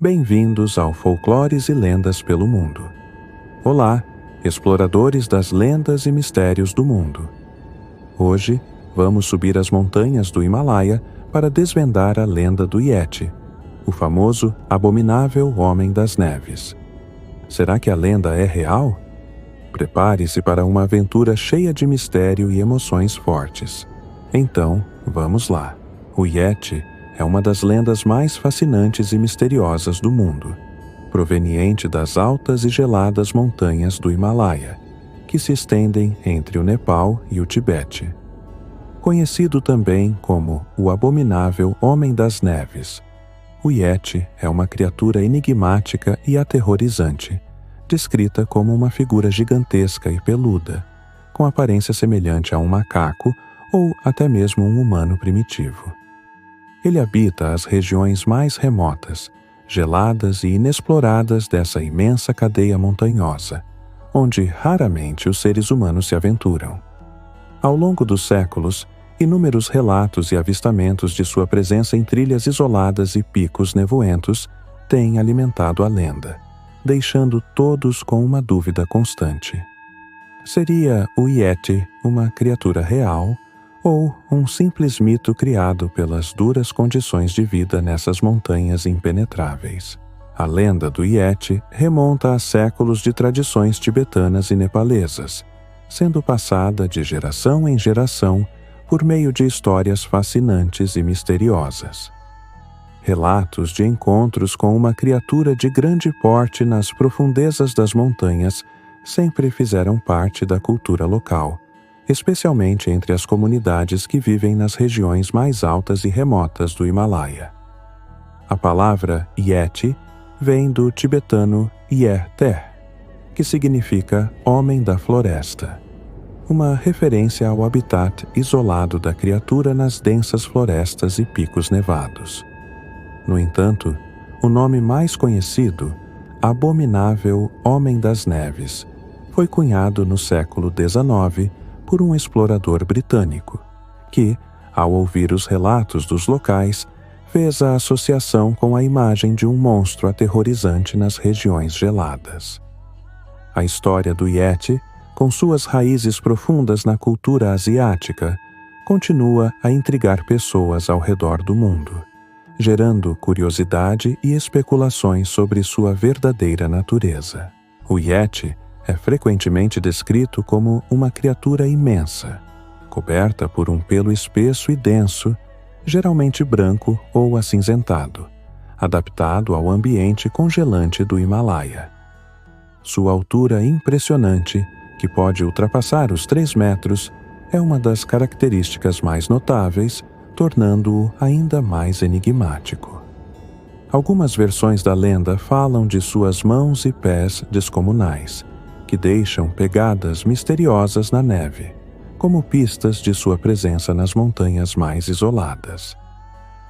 Bem-vindos ao Folclores e Lendas pelo Mundo. Olá, exploradores das lendas e mistérios do mundo. Hoje, vamos subir as montanhas do Himalaia para desvendar a lenda do Yeti, o famoso abominável Homem das Neves. Será que a lenda é real? Prepare-se para uma aventura cheia de mistério e emoções fortes. Então, vamos lá. O Yeti é uma das lendas mais fascinantes e misteriosas do mundo, proveniente das altas e geladas montanhas do Himalaia, que se estendem entre o Nepal e o Tibete. Conhecido também como o abominável Homem das Neves, o Yeti é uma criatura enigmática e aterrorizante, descrita como uma figura gigantesca e peluda, com aparência semelhante a um macaco ou até mesmo um humano primitivo. Ele habita as regiões mais remotas, geladas e inexploradas dessa imensa cadeia montanhosa, onde raramente os seres humanos se aventuram. Ao longo dos séculos, inúmeros relatos e avistamentos de sua presença em trilhas isoladas e picos nevoentos têm alimentado a lenda, deixando todos com uma dúvida constante. Seria o Yeti uma criatura real ou um simples mito criado pelas duras condições de vida nessas montanhas impenetráveis? A lenda do Yeti remonta a séculos de tradições tibetanas e nepalesas, sendo passada de geração em geração por meio de histórias fascinantes e misteriosas. Relatos de encontros com uma criatura de grande porte nas profundezas das montanhas sempre fizeram parte da cultura local, especialmente entre as comunidades que vivem nas regiões mais altas e remotas do Himalaia. A palavra Yeti vem do tibetano Yer-ter, que significa Homem da Floresta, uma referência ao habitat isolado da criatura nas densas florestas e picos nevados. No entanto, o nome mais conhecido, Abominável Homem das Neves, foi cunhado no século XIX por um explorador britânico, que, ao ouvir os relatos dos locais, fez a associação com a imagem de um monstro aterrorizante nas regiões geladas. A história do Yeti, com suas raízes profundas na cultura asiática, continua a intrigar pessoas ao redor do mundo, gerando curiosidade e especulações sobre sua verdadeira natureza. O Yeti é frequentemente descrito como uma criatura imensa, coberta por um pelo espesso e denso, geralmente branco ou acinzentado, adaptado ao ambiente congelante do Himalaia. Sua altura impressionante, que pode ultrapassar os 3 metros, é uma das características mais notáveis, tornando-o ainda mais enigmático. Algumas versões da lenda falam de suas mãos e pés descomunais, que deixam pegadas misteriosas na neve, como pistas de sua presença nas montanhas mais isoladas.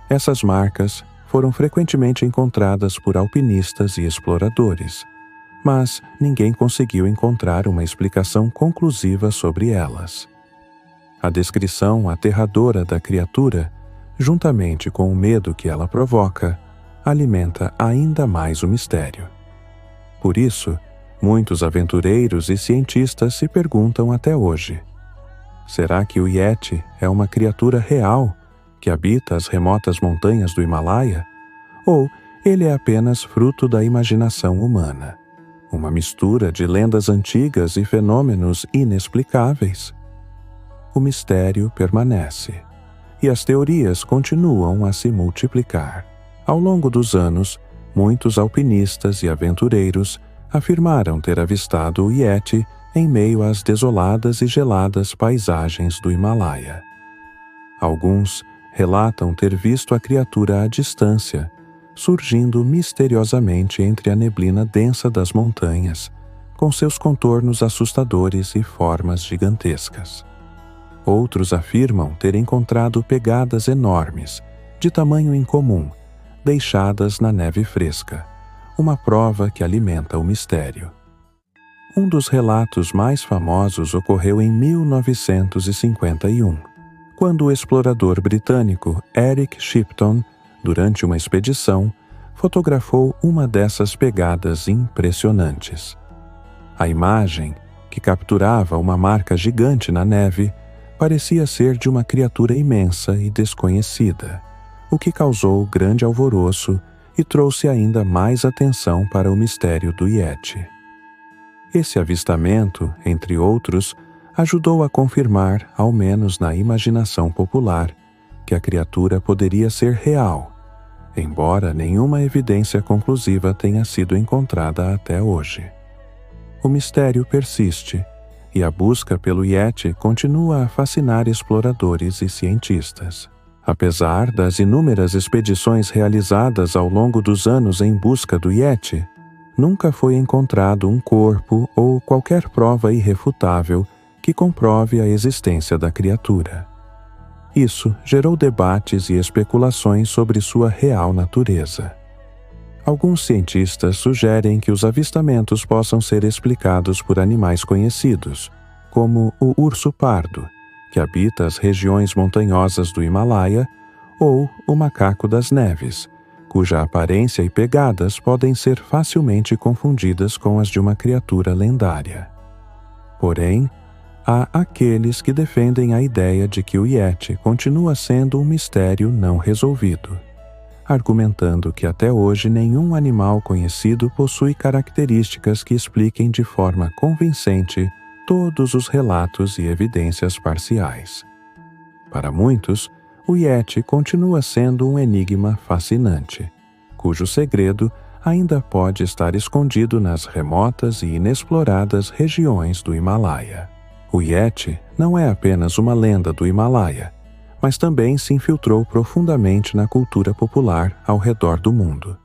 Essas marcas foram frequentemente encontradas por alpinistas e exploradores, mas ninguém conseguiu encontrar uma explicação conclusiva sobre elas. A descrição aterradora da criatura, juntamente com o medo que ela provoca, alimenta ainda mais o mistério. Por isso, muitos aventureiros e cientistas se perguntam até hoje: será que o Yeti é uma criatura real que habita as remotas montanhas do Himalaia? Ou ele é apenas fruto da imaginação humana, uma mistura de lendas antigas e fenômenos inexplicáveis? O mistério permanece, e as teorias continuam a se multiplicar. Ao longo dos anos, muitos alpinistas e aventureiros afirmaram ter avistado o Yeti em meio às desoladas e geladas paisagens do Himalaia. Alguns relatam ter visto a criatura à distância, surgindo misteriosamente entre a neblina densa das montanhas, com seus contornos assustadores e formas gigantescas. Outros afirmam ter encontrado pegadas enormes, de tamanho incomum, deixadas na neve fresca, uma prova que alimenta o mistério. Um dos relatos mais famosos ocorreu em 1951, quando o explorador britânico Eric Shipton, durante uma expedição, fotografou uma dessas pegadas impressionantes. A imagem, que capturava uma marca gigante na neve, parecia ser de uma criatura imensa e desconhecida, o que causou grande alvoroço e trouxe ainda mais atenção para o mistério do Yeti. Esse avistamento, entre outros, ajudou a confirmar, ao menos na imaginação popular, que a criatura poderia ser real, embora nenhuma evidência conclusiva tenha sido encontrada até hoje. O mistério persiste, e a busca pelo Yeti continua a fascinar exploradores e cientistas. Apesar das inúmeras expedições realizadas ao longo dos anos em busca do Yeti, nunca foi encontrado um corpo ou qualquer prova irrefutável que comprove a existência da criatura. Isso gerou debates e especulações sobre sua real natureza. Alguns cientistas sugerem que os avistamentos possam ser explicados por animais conhecidos, como o urso pardo, que habita as regiões montanhosas do Himalaia, ou o macaco das neves, cuja aparência e pegadas podem ser facilmente confundidas com as de uma criatura lendária. Porém, há aqueles que defendem a ideia de que o Yeti continua sendo um mistério não resolvido, argumentando que até hoje nenhum animal conhecido possui características que expliquem de forma convincente todos os relatos e evidências parciais. Para muitos, o Yeti continua sendo um enigma fascinante, cujo segredo ainda pode estar escondido nas remotas e inexploradas regiões do Himalaia. O Yeti não é apenas uma lenda do Himalaia, mas também se infiltrou profundamente na cultura popular ao redor do mundo.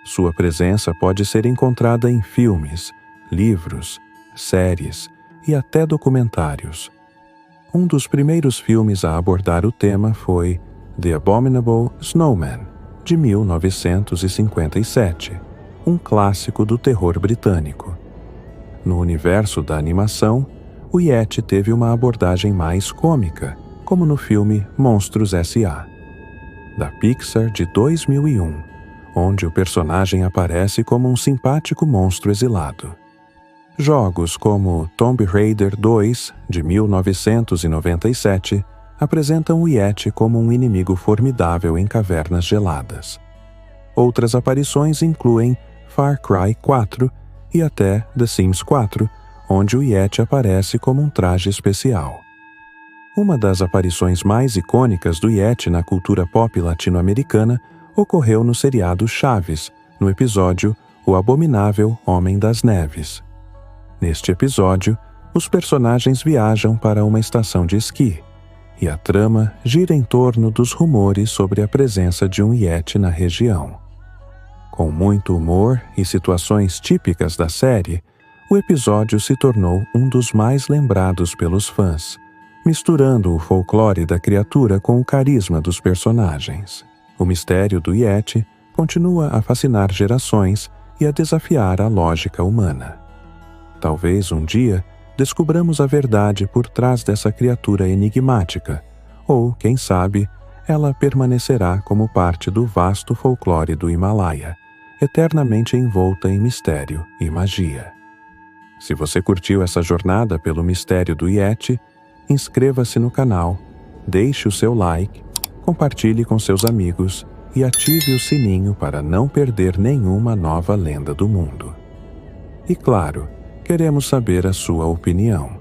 Sua presença pode ser encontrada em filmes, livros, séries e até documentários. Um dos primeiros filmes a abordar o tema foi The Abominable Snowman, de 1957, um clássico do terror britânico. No universo da animação, o Yeti teve uma abordagem mais cômica, como no filme Monstros S.A., da Pixar de 2001, onde o personagem aparece como um simpático monstro exilado. Jogos como Tomb Raider 2, de 1997, apresentam o Yeti como um inimigo formidável em cavernas geladas. Outras aparições incluem Far Cry 4 e até The Sims 4, onde o Yeti aparece como um traje especial. Uma das aparições mais icônicas do Yeti na cultura pop latino-americana ocorreu no seriado Chaves, no episódio O Abominável Homem das Neves. Neste episódio, os personagens viajam para uma estação de esqui, e a trama gira em torno dos rumores sobre a presença de um Yeti na região. Com muito humor e situações típicas da série, o episódio se tornou um dos mais lembrados pelos fãs, misturando o folclore da criatura com o carisma dos personagens. O mistério do Yeti continua a fascinar gerações e a desafiar a lógica humana. Talvez um dia descubramos a verdade por trás dessa criatura enigmática, ou, quem sabe, ela permanecerá como parte do vasto folclore do Himalaia, eternamente envolta em mistério e magia. Se você curtiu essa jornada pelo mistério do Yeti, inscreva-se no canal, deixe o seu like, compartilhe com seus amigos e ative o sininho para não perder nenhuma nova lenda do mundo. E claro, queremos saber a sua opinião.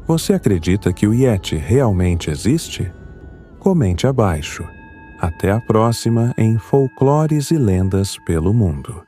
Você acredita que o Yeti realmente existe? Comente abaixo. Até a próxima em Folclores e Lendas pelo Mundo.